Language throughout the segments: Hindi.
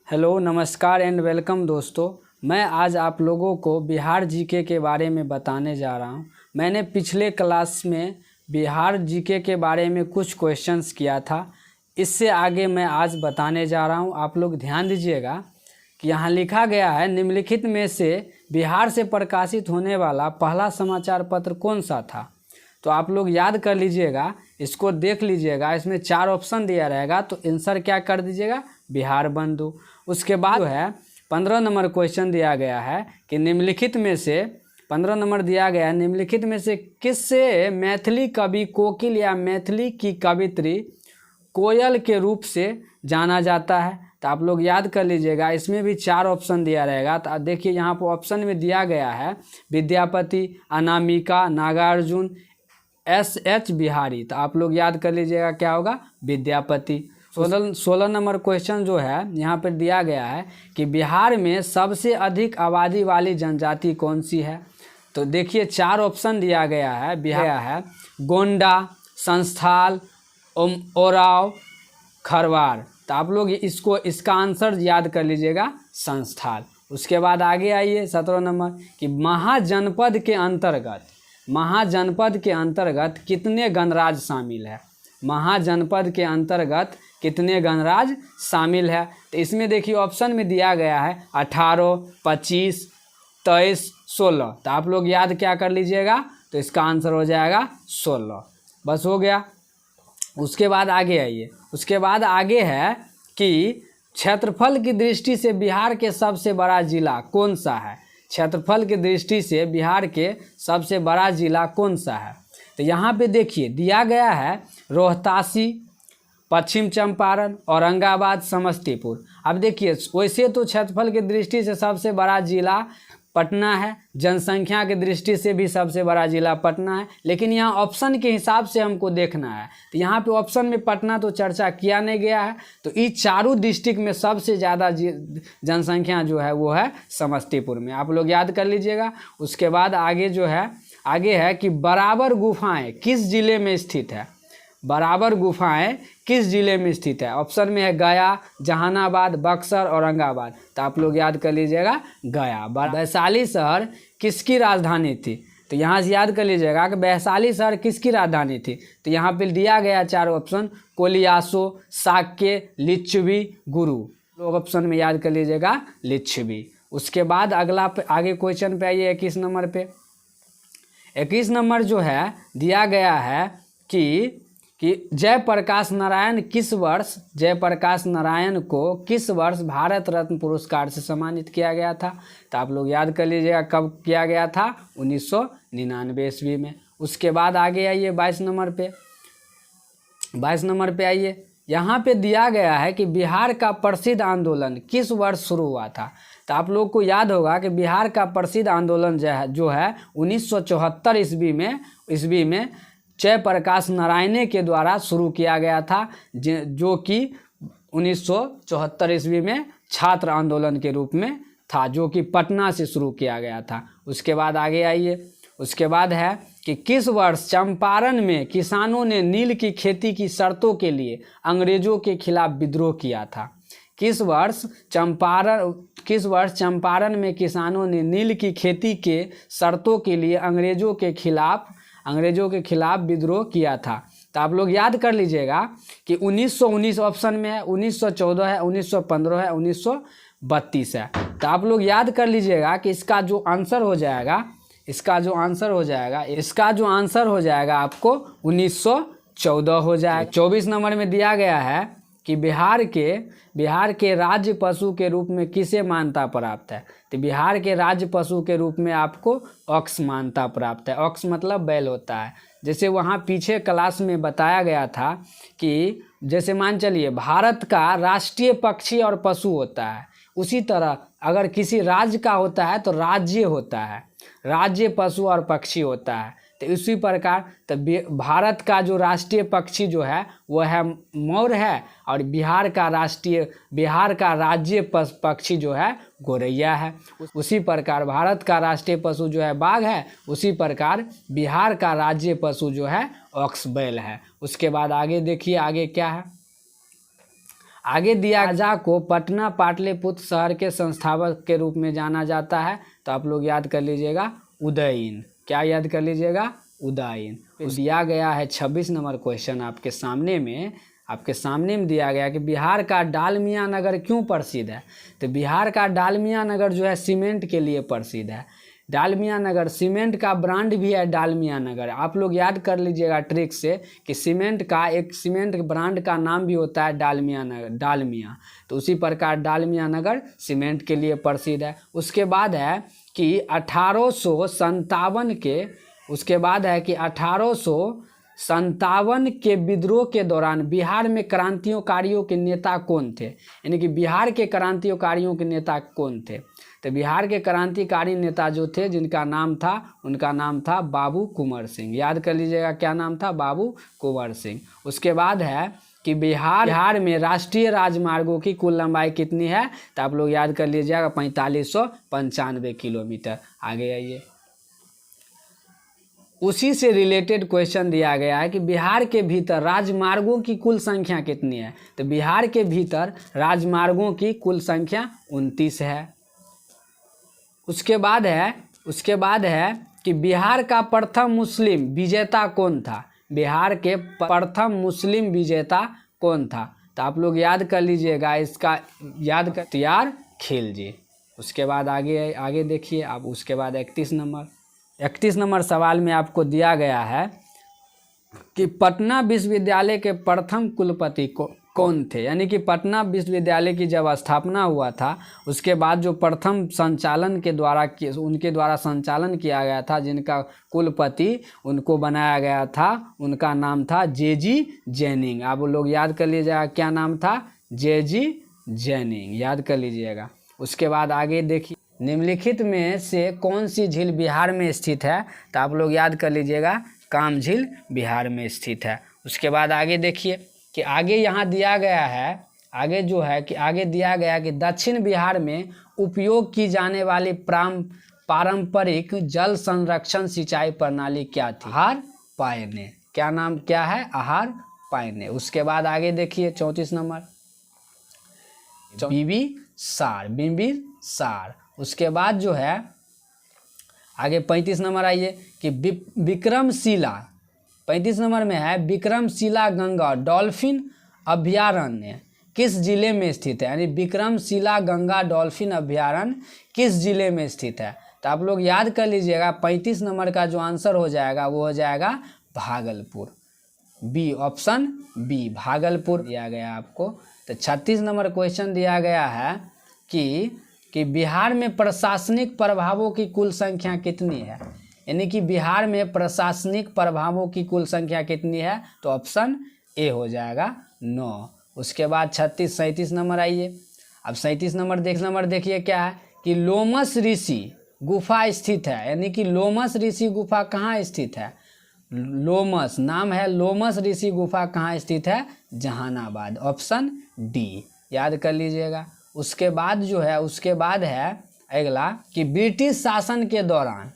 हेलो नमस्कार एंड वेलकम दोस्तों। मैं आज आप लोगों को बिहार जीके के बारे में बताने जा रहा हूं। मैंने पिछले क्लास में बिहार जीके के बारे में कुछ क्वेश्चंस किया था। इससे आगे मैं आज बताने जा रहा हूं। आप लोग ध्यान दीजिएगा कि यहाँ लिखा गया है, निम्नलिखित में से बिहार से प्रकाशित होने वाला पहला समाचार पत्र कौन सा था। तो आप लोग याद कर लीजिएगा, इसको देख लीजिएगा। इसमें 4 ऑप्शन दिया रहेगा, तो आंसर क्या कर दीजिएगा, बिहार बंधु। उसके बाद जो है 15 नंबर क्वेश्चन दिया गया है कि निम्नलिखित में से 15 नंबर दिया गया है, निम्नलिखित में से किससे मैथिली कवि कोकिल या मैथिली की कवित्री कोयल के रूप से जाना जाता है। तो आप लोग याद कर लीजिएगा, इसमें भी 4 ऑप्शन दिया रहेगा। तो देखिए यहाँ पर ऑप्शन में दिया गया है विद्यापति, अनामिका, नागार्जुन, SH बिहारी। तो आप लोग याद कर लीजिएगा क्या होगा, विद्यापति। 16 नंबर क्वेश्चन जो है यहाँ पर दिया गया है कि बिहार में सबसे अधिक आबादी वाली जनजाति कौन सी है। तो देखिए 4 ऑप्शन दिया गया है। बिहार है गोंडा, संस्थाल, ओराव, खरवार। तो आप लोग इसका आंसर याद कर लीजिएगा, संस्थाल। उसके बाद आगे आइए 17 नंबर कि महाजनपद के अंतर्गत कितने गणराज्य शामिल है। महाजनपद के अंतर्गत कितने गणराज्य शामिल है। तो इसमें देखिए ऑप्शन में दिया गया है 18, 25, 23, 16। तो आप लोग याद क्या कर लीजिएगा, तो इसका आंसर हो जाएगा 16। बस हो गया। उसके बाद आगे आइए। उसके बाद आगे है कि क्षेत्रफल की दृष्टि से बिहार के सबसे बड़ा जिला कौन सा है। क्षेत्रफल की दृष्टि से बिहार के सबसे बड़ा जिला कौन सा है। तो यहाँ पे देखिए दिया गया है रोहतासी, पश्चिम चंपारण, औरंगाबाद, समस्तीपुर। अब देखिए वैसे तो क्षेत्रफल की दृष्टि से सबसे बड़ा जिला पटना है, जनसंख्या की दृष्टि से भी सबसे बड़ा जिला पटना है, लेकिन यहाँ ऑप्शन के हिसाब से हमको देखना है। तो यहाँ पे ऑप्शन में पटना तो चर्चा किया नहीं गया है। तो इस चारों डिस्ट्रिक्ट में सबसे ज़्यादा जनसंख्या जो है वो है समस्तीपुर में। आप लोग याद कर लीजिएगा। उसके बाद आगे है कि बराबर गुफाएं किस जिले में स्थित है। बराबर गुफाएं किस जिले में स्थित है। ऑप्शन में है गया, जहानाबाद, बक्सर, औरंगाबाद। तो आप लोग याद कर लीजिएगा गया। वैशाली शहर किसकी राजधानी थी। तो यहाँ से याद कर लीजिएगा कि वैशाली शहर किसकी राजधानी थी। तो यहाँ पे दिया गया 4 ऑप्शन, कोलियासो, शाक्य, लिच्छवी, गुरु। लोग ऑप्शन में याद कर लीजिएगा लिच्छवी। उसके बाद आगे क्वेश्चन पे आइए 21 नंबर पे। 21 नंबर जो है दिया गया है कि जयप्रकाश नारायण को किस वर्ष भारत रत्न पुरस्कार से सम्मानित किया गया था। तो आप लोग याद कर लीजिएगा कब किया गया था, 1999 ईस्वी में। उसके बाद आगे आइए 22 नंबर पे। 22 नंबर पे आइए। यहाँ पे दिया गया है कि बिहार का प्रसिद्ध आंदोलन किस वर्ष शुरू हुआ था। तो आप लोग को याद होगा कि बिहार का प्रसिद्ध आंदोलन जो है 1974 ईस्वी में जयप्रकाश नारायण के द्वारा शुरू किया गया था, जो कि 1974 ईस्वी में छात्र आंदोलन के रूप में था, जो कि पटना से शुरू किया गया था। उसके बाद आगे आइए। उसके बाद है कि किस वर्ष चंपारण में किसानों ने नील की खेती की शर्तों के लिए अंग्रेजों के खिलाफ विद्रोह किया था। किस वर्ष चंपारण में किसानों ने नील की खेती के शर्तों के लिए अंग्रेजों के खिलाफ विद्रोह किया था। तो आप लोग याद कर लीजिएगा कि 1919 ऑप्शन में है, 1914 है, 1915 है, 1932 है। तो आप लोग याद कर लीजिएगा कि इसका जो आंसर हो जाएगा आपको 1914 हो जाएगा। 24 नंबर में दिया गया है कि बिहार के राज्य पशु के रूप में किसे मान्यता प्राप्त है। तो बिहार के राज्य पशु के रूप में आपको ऑक्स मान्यता प्राप्त है। ऑक्स मतलब बैल होता है। जैसे वहाँ पीछे क्लास में बताया गया था कि जैसे मान चलिए भारत का राष्ट्रीय पक्षी और पशु होता है, उसी तरह अगर किसी राज्य का होता है तो राज्य होता है, राज्य पशु और पक्षी होता है। तो इसी प्रकार तो भारत का जो राष्ट्रीय पक्षी जो है वो है मोर है, और बिहार का राज्य पक्षी जो है गोरैया है। उसी प्रकार भारत का राष्ट्रीय पशु जो है बाघ है, उसी प्रकार बिहार का राज्य पशु जो है ऑक्स बैल है। उसके बाद आगे देखिए आगे क्या है। आगे दिया राजा को पटना पाटलिपुत्र शहर के संस्थापक के रूप में जाना जाता है, तो आप लोग याद कर लीजिएगा उदयन। क्या याद कर लीजिएगा? उदयन। दिया गया है 26 नंबर क्वेश्चन आपके सामने में दिया गया कि बिहार का डालमिया नगर क्यों प्रसिद्ध है। तो बिहार का डालमिया नगर जो है सीमेंट के लिए प्रसिद्ध है। डालमिया नगर, सीमेंट का ब्रांड भी है डालमिया नगर। आप लोग याद कर लीजिएगा ट्रिक से कि सीमेंट ब्रांड का नाम भी होता है डालमिया नगर, डालमिया। तो उसी प्रकार डालमिया नगर सीमेंट के लिए प्रसिद्ध है। उसके बाद है कि 1857 के विद्रोह के दौरान बिहार में क्रांतिकारियों के नेता कौन थे, यानी कि बिहार के क्रांतिकारियों के नेता कौन थे। तो बिहार के क्रांतिकारी नेता जो थे उनका नाम था बाबू कुंवर सिंह। याद कर लीजिएगा क्या नाम था? बाबू कुंवर सिंह। उसके बाद है कि बिहार में राष्ट्रीय राजमार्गों की कुल लंबाई कितनी है, तो आप लोग याद कर लीजिएगा 4595 किलोमीटर। आगे आइए, उसी से रिलेटेड क्वेश्चन दिया गया है कि बिहार के भीतर राजमार्गों की कुल संख्या कितनी है। तो बिहार के भीतर राजमार्गों की कुल संख्या 29 है। उसके बाद है कि बिहार का प्रथम मुस्लिम विजेता कौन था। बिहार के प्रथम मुस्लिम विजेता कौन था, तो आप लोग याद कर लीजिएगा, इसका याद कर इख्तियार खिलजी। उसके बाद आगे देखिए आप। उसके बाद 31 नंबर सवाल में आपको दिया गया है कि पटना विश्वविद्यालय के प्रथम कुलपति कौन थे, यानी कि पटना विश्वविद्यालय की जब स्थापना हुआ था उसके बाद जो प्रथम उनके द्वारा संचालन किया गया था, जिनका कुलपति उनको बनाया गया था, उनका नाम था जे.जी. जैनिंग। आप लोग याद कर लीजिएगा क्या नाम था? जे.जी. जैनिंग। याद कर लीजिएगा। उसके बाद आगे देखिए, निम्नलिखित में से कौन सी झील बिहार में स्थित है, तो आप लोग याद कर लीजिएगा काम झील बिहार में स्थित है। उसके बाद आगे देखिए कि आगे यहाँ दिया गया है, आगे दिया गया कि दक्षिण बिहार में उपयोग की जाने वाली पारंपरिक जल संरक्षण सिंचाई प्रणाली क्या थी? आहार पायने। क्या है? आहार पायने। उसके बाद आगे देखिए 34 नंबर, बिंबिसार। उसके बाद जो है आगे 35 नंबर आइए कि विक्रमशिला, 35 नंबर में है विक्रमशिला गंगा डॉल्फिन अभयारण्य किस जिले में स्थित है, यानी विक्रमशिला गंगा डॉल्फिन अभयारण्य किस जिले में स्थित है। तो आप लोग याद कर लीजिएगा 35 नंबर का जो आंसर हो जाएगा वो हो जाएगा Bhagalpur. B, option B, Bhagalpur दिया गया आपको। तो 36 नंबर क्वेश्चन दिया गया है कि बिहार में प्रशासनिक प्रभावों की कुल संख्या कितनी है, यानी कि बिहार में प्रशासनिक प्रभावों की कुल संख्या कितनी है, तो ऑप्शन ए हो जाएगा 9। उसके बाद 37 नंबर आइए। अब 37 नंबर देखिए क्या है कि लोमस ऋषि गुफा स्थित है, यानी कि लोमस ऋषि गुफा कहाँ स्थित है? लोमस नाम है, लोमस ऋषि गुफा कहाँ स्थित है? जहानाबाद। ऑप्शन डी याद कर लीजिएगा। उसके बाद है अगला कि ब्रिटिश शासन के दौरान,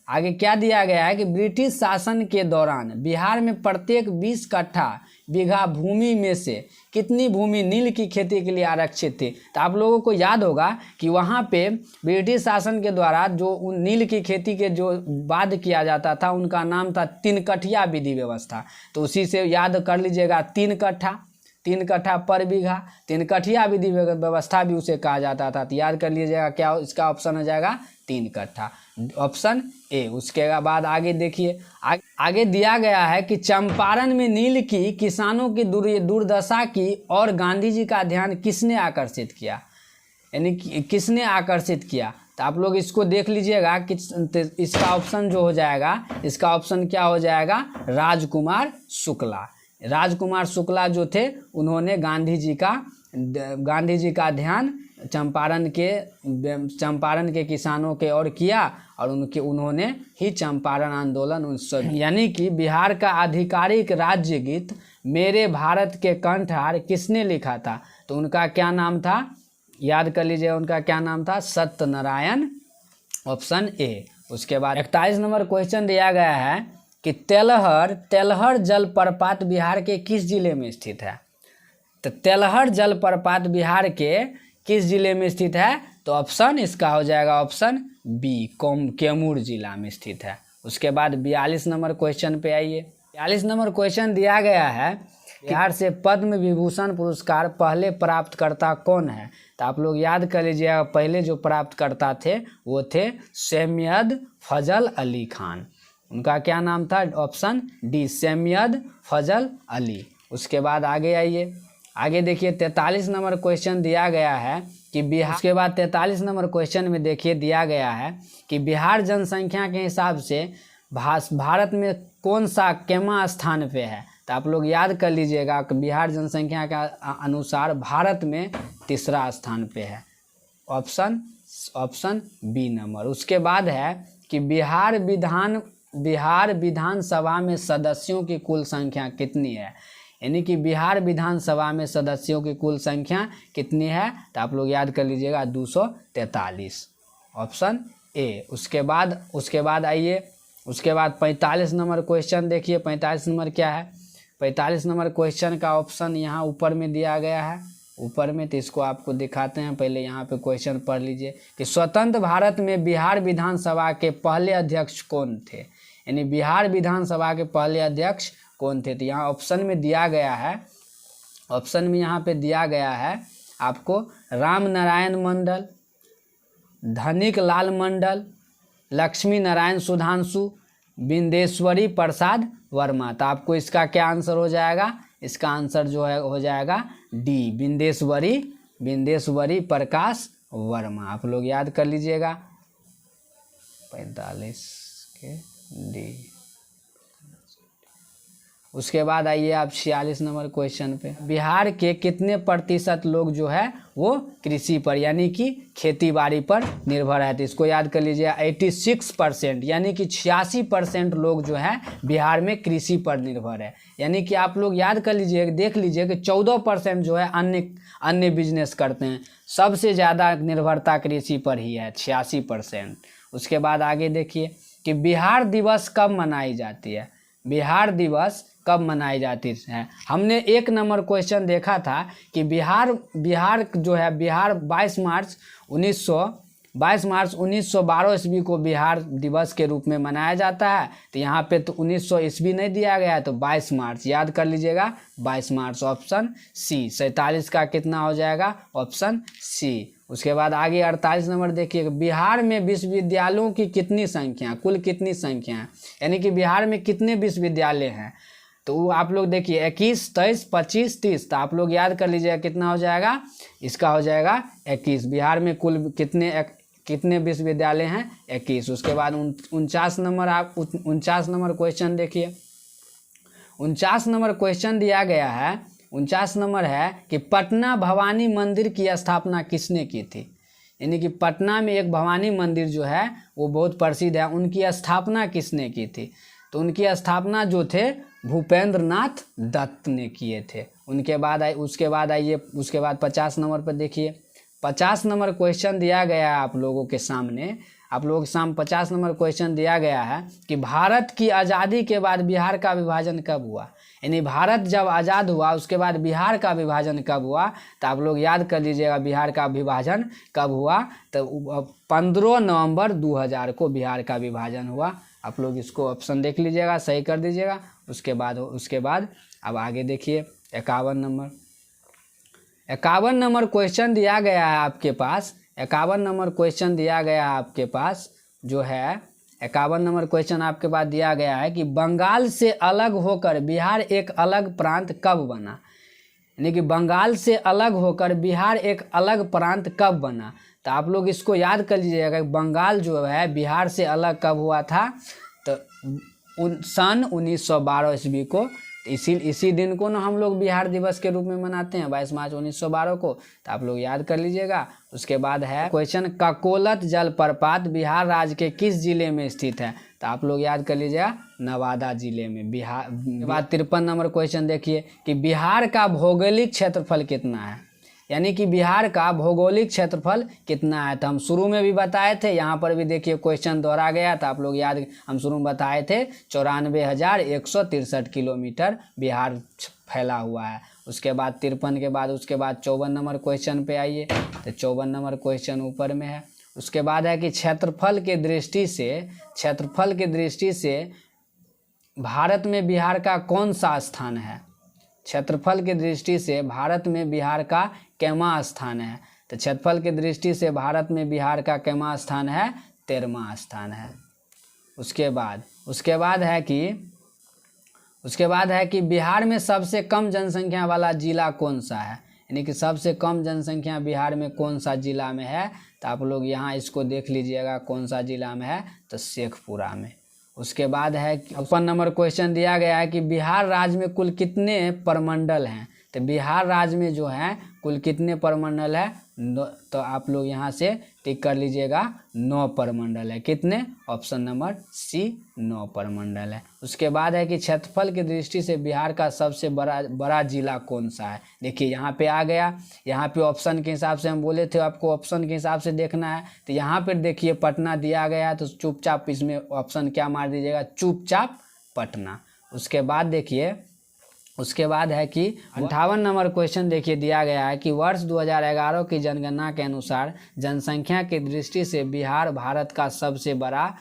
आगे क्या दिया गया है कि ब्रिटिश शासन के दौरान बिहार में प्रत्येक 20 कट्ठा बीघा भूमि में से कितनी भूमि नील की खेती के लिए आरक्षित थी। तो आप लोगों को याद होगा कि वहाँ पे ब्रिटिश शासन के द्वारा जो उन नील की खेती के जो वाद किया जाता था उनका नाम था 3 कठिया विधि व्यवस्था। तो उसी से याद कर लीजिएगा 3 कट्ठा पर बीघा, 3 कठिया विधि व्यवस्था भी उसे कहा जाता था। तो याद कर लीजिएगा क्या इसका ऑप्शन हो जाएगा 3 कट्ठा, ऑप्शन ए। उसके बाद आगे देखिए, आगे दिया गया है कि चंपारण में नील की किसानों की दुर्दशा की और गांधी जी का ध्यान किसने आकर्षित किया, यानी किसने आकर्षित किया। तो आप लोग इसको देख लीजिएगा कि इसका ऑप्शन जो हो जाएगा, इसका ऑप्शन क्या हो जाएगा? राजकुमार शुक्ला जो थे उन्होंने गांधी जी का ध्यान चंपारण के किसानों के ओर किया और उन्होंने ही चंपारण आंदोलन यानी कि बिहार का आधिकारिक राज्य गीत मेरे भारत के कंठहार किसने लिखा था? तो उनका क्या नाम था? याद कर लीजिए उनका क्या नाम था? Satyanarayan, option A. उसके बाद 41 नंबर क्वेश्चन दिया गया है कि तेलहर जलप्रपात बिहार के किस जिले में स्थित है? तो तेलहर जलप्रपात बिहार के किस जिले में स्थित है? तो ऑप्शन इसका हो जाएगा ऑप्शन बी, कैमूर जिला में स्थित है। उसके बाद 42 नंबर क्वेश्चन पे आइए। 42 नंबर क्वेश्चन दिया गया है, बिहार से पद्म विभूषण पुरस्कार पहले प्राप्तकर्ता कौन है? तो आप लोग याद कर लीजिएगा, पहले जो प्राप्तकर्ता थे वो थे सैयद फजल अली खान। उनका क्या नाम था? ऑप्शन डी, सैयद फजल अली। उसके बाद आगे आइए, आगे देखिए 43 नंबर क्वेश्चन दिया गया है कि बिहार, उसके बाद 43 नंबर क्वेश्चन में देखिए दिया गया है कि बिहार जनसंख्या के हिसाब से भारत में कौन सा केमा स्थान पे है? तो आप लोग याद कर लीजिएगा कि बिहार जनसंख्या के अनुसार भारत में तीसरा स्थान पे है, ऑप्शन बी नंबर। उसके बाद है कि बिहार विधानसभा में सदस्यों की कुल संख्या कितनी है? यानी कि बिहार विधानसभा में सदस्यों की कुल संख्या कितनी है? तो आप लोग याद कर लीजिएगा 243, ऑप्शन ए। उसके बाद आइए, उसके बाद 45 नंबर क्वेश्चन देखिए। 45 नंबर क्या है? 45 नंबर क्वेश्चन का ऑप्शन यहाँ ऊपर में दिया गया है, ऊपर में, तो इसको आपको दिखाते हैं। पहले यहाँ पे क्वेश्चन पढ़ लीजिए कि स्वतंत्र भारत में बिहार विधानसभा के पहले अध्यक्ष कौन थे? यानी बिहार विधानसभा के पहले अध्यक्ष कौन थे? तो यहाँ ऑप्शन में दिया गया है, ऑप्शन में यहाँ पे दिया गया है आपको राम नारायण मंडल, धनिक लाल मंडल, लक्ष्मी नारायण सुधांशु, बिंदेश्वरी प्रसाद वर्मा। तो आपको इसका क्या आंसर हो जाएगा? इसका आंसर जो है हो जाएगा डी, बिंदेश्वरी प्रकाश वर्मा। आप लोग याद कर लीजिएगा 45 के डी। उसके बाद आइए आप 46 नंबर क्वेश्चन पे। बिहार के कितने प्रतिशत लोग जो है वो कृषि पर यानी कि खेती बाड़ी पर निर्भर है? तो इसको याद कर लीजिए 86%, यानी कि 86% लोग जो है बिहार में कृषि पर निर्भर है। यानी कि आप लोग याद कर लीजिए, देख लीजिए कि 14% जो है अन्य बिजनेस करते हैं। सबसे ज़्यादा निर्भरता कृषि पर ही है, 86%। उसके बाद आगे देखिए कि बिहार दिवस कब मनाई जाती है? बिहार दिवस कब मनाई जाती है? हमने 1 नंबर क्वेश्चन देखा था कि बिहार जो है, बिहार 22 मार्च 1912 ईस्वी को बिहार दिवस के रूप में मनाया जाता है। तो यहाँ पे तो 1900 ईस्वी नहीं दिया गया है, तो 22 मार्च याद कर लीजिएगा, 22 मार्च, ऑप्शन सी। 47 का कितना हो जाएगा? Option C. उसके बाद आगे 48 नंबर देखिए, बिहार में विश्वविद्यालयों की कितनी संख्या, कुल कितनी संख्या है? यानी कि बिहार में कितने विश्वविद्यालय हैं? तो वो आप लोग देखिए 21, 23, 25, 30। तो आप लोग याद कर लीजिएगा कितना हो जाएगा? इसका हो जाएगा 21। बिहार में कुल कितने विश्वविद्यालय हैं? 21। उसके बाद 49 नंबर क्वेश्चन देखिए। 49 नंबर क्वेश्चन दिया गया है, 49 नंबर है कि पटना भवानी मंदिर की स्थापना किसने की थी? यानी कि पटना में एक भवानी मंदिर जो है वो बहुत प्रसिद्ध है, उनकी स्थापना किसने की थी? तो उनकी स्थापना जो थे भूपेंद्र नाथ दत्त ने किए थे। उसके बाद 50 नंबर पर देखिए। 50 नंबर क्वेश्चन दिया गया है आप लोगों के सामने 50 नंबर क्वेश्चन दिया गया है कि भारत की आज़ादी के बाद बिहार का विभाजन कब हुआ? यानी भारत जब आज़ाद हुआ उसके बाद बिहार का विभाजन कब हुआ? तो आप लोग याद कर लीजिएगा बिहार का विभाजन कब हुआ? तो 15 नवंबर 2000 को बिहार का विभाजन हुआ। आप लोग इसको ऑप्शन देख लीजिएगा, सही कर दीजिएगा। उसके बाद अब आगे देखिए 51 नंबर क्वेश्चन दिया गया है आपके पास। 51 नंबर क्वेश्चन दिया गया है आपके पास जो है 51 नंबर क्वेश्चन आपके पास दिया गया है कि बंगाल से अलग होकर बिहार एक अलग प्रांत कब बना? यानी कि बंगाल से अलग होकर बिहार एक अलग प्रांत कब बना? तो आप लोग इसको याद कर लीजिएगा, बंगाल जो है बिहार से अलग कब हुआ था? तो सन 1912 ईस्वी को। इसी दिन को ना हम लोग बिहार दिवस के रूप में मनाते हैं, 22 मार्च 1912 को। तो आप लोग याद कर लीजिएगा। उसके बाद है क्वेश्चन, ककोलत जलप्रपात बिहार राज्य के किस जिले में स्थित है? तो आप लोग याद कर लीजिएगा नवादा जिले में। बिहार के बाद 53 नंबर क्वेश्चन देखिए कि बिहार का भौगोलिक क्षेत्रफल कितना है? यानी कि बिहार का भौगोलिक क्षेत्रफल कितना है? तो हम शुरू में भी बताए थे, यहाँ पर भी देखिए क्वेश्चन दोहरा गया था। आप लोग याद, हम शुरू में बताए थे 94,163 किलोमीटर बिहार फैला हुआ है। उसके बाद 53 के बाद उसके बाद 54 नंबर क्वेश्चन पे आइए, तो 54 नंबर क्वेश्चन ऊपर में है। उसके बाद है कि क्षेत्रफल के दृष्टि से भारत में बिहार का कौन सा स्थान है? क्षेत्रफल की दृष्टि से भारत में बिहार का कैमा स्थान है? तो क्षेत्रफल की दृष्टि से भारत में बिहार का कैमा स्थान है? 13वां स्थान है। उसके बाद है कि बिहार में सबसे कम जनसंख्या वाला जिला कौन सा है? यानी कि सबसे कम जनसंख्या बिहार में कौन सा जिला में है? तो आप लोग यहाँ इसको देख लीजिएगा कौन सा जिला में है, तो शेखपुरा में। उसके बाद है 55 नंबर क्वेश्चन दिया गया है कि बिहार राज्य में कुल कितने प्रमंडल हैं? तो बिहार राज्य में जो है कुल कितने प्रमंडल है? तो आप लोग यहाँ से टिक कर लीजिएगा 9 प्रमंडल है। कितने? ऑप्शन नंबर सी 9 प्रमंडल है। उसके बाद है कि क्षेत्रफल की दृष्टि से बिहार का सबसे बड़ा जिला कौन सा है? देखिए यहाँ पे आ गया, यहाँ पे ऑप्शन के हिसाब से हम बोले थे आपको ऑप्शन के हिसाब से देखना है, तो यहाँ पर देखिए पटना दिया गया है, तो चुपचाप इसमें ऑप्शन क्या मार दीजिएगा? चुपचाप पटना। उसके बाद है कि 58 नंबर क्वेश्चन देखिए दिया गया है कि वर्ष 2011 की जनगणना के अनुसार जनसंख्या की दृष्टि से बिहार भारत का सबसे बड़ा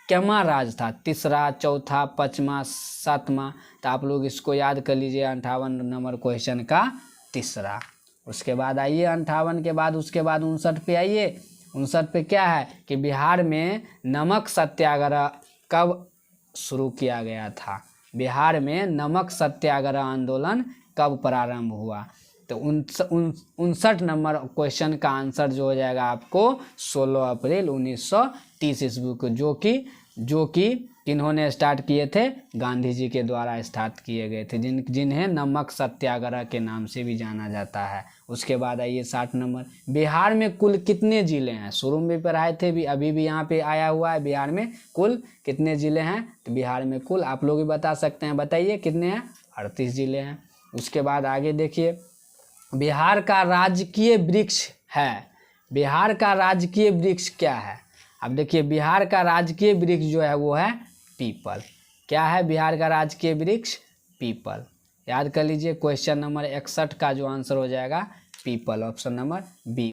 कैमा राज्य था? तीसरा, चौथा, 5वां, 7वां? तो आप लोग इसको याद कर लीजिए 58 नंबर क्वेश्चन का तीसरा। उसके बाद आइए 58 के बाद उसके बाद 59 पे आइए। 59 पे क्या है कि बिहार में नमक सत्याग्रह कब शुरू किया गया था? बिहार में नमक सत्याग्रह आंदोलन कब प्रारंभ हुआ? तो 59 नंबर क्वेश्चन का आंसर जो हो जाएगा आपको 16 अप्रैल 1930 ईस्वी को, जो कि किन्होंने स्टार्ट किए थे? गांधी जी के द्वारा स्टार्ट किए गए थे, जिन्हें नमक सत्याग्रह के नाम से भी जाना जाता है। उसके बाद आइए 60 नंबर, बिहार में कुल कितने जिले हैं? शुरू में भी पढ़ाए थे, भी अभी भी यहाँ पे आया हुआ है, बिहार में कुल कितने जिले हैं? तो बिहार में कुल आप लोग भी बता सकते हैं, बताइए कितने हैं? 38 जिले हैं। उसके बाद आगे देखिए, बिहार का राजकीय वृक्ष है, बिहार का राजकीय वृक्ष क्या है? अब देखिए बिहार का राजकीय वृक्ष जो है वो है पीपल। क्या है बिहार का राजकीय वृक्ष? पीपल। याद कर लीजिए क्वेश्चन नंबर 61 का जो आंसर हो जाएगा पीपल, ऑप्शन नंबर बी।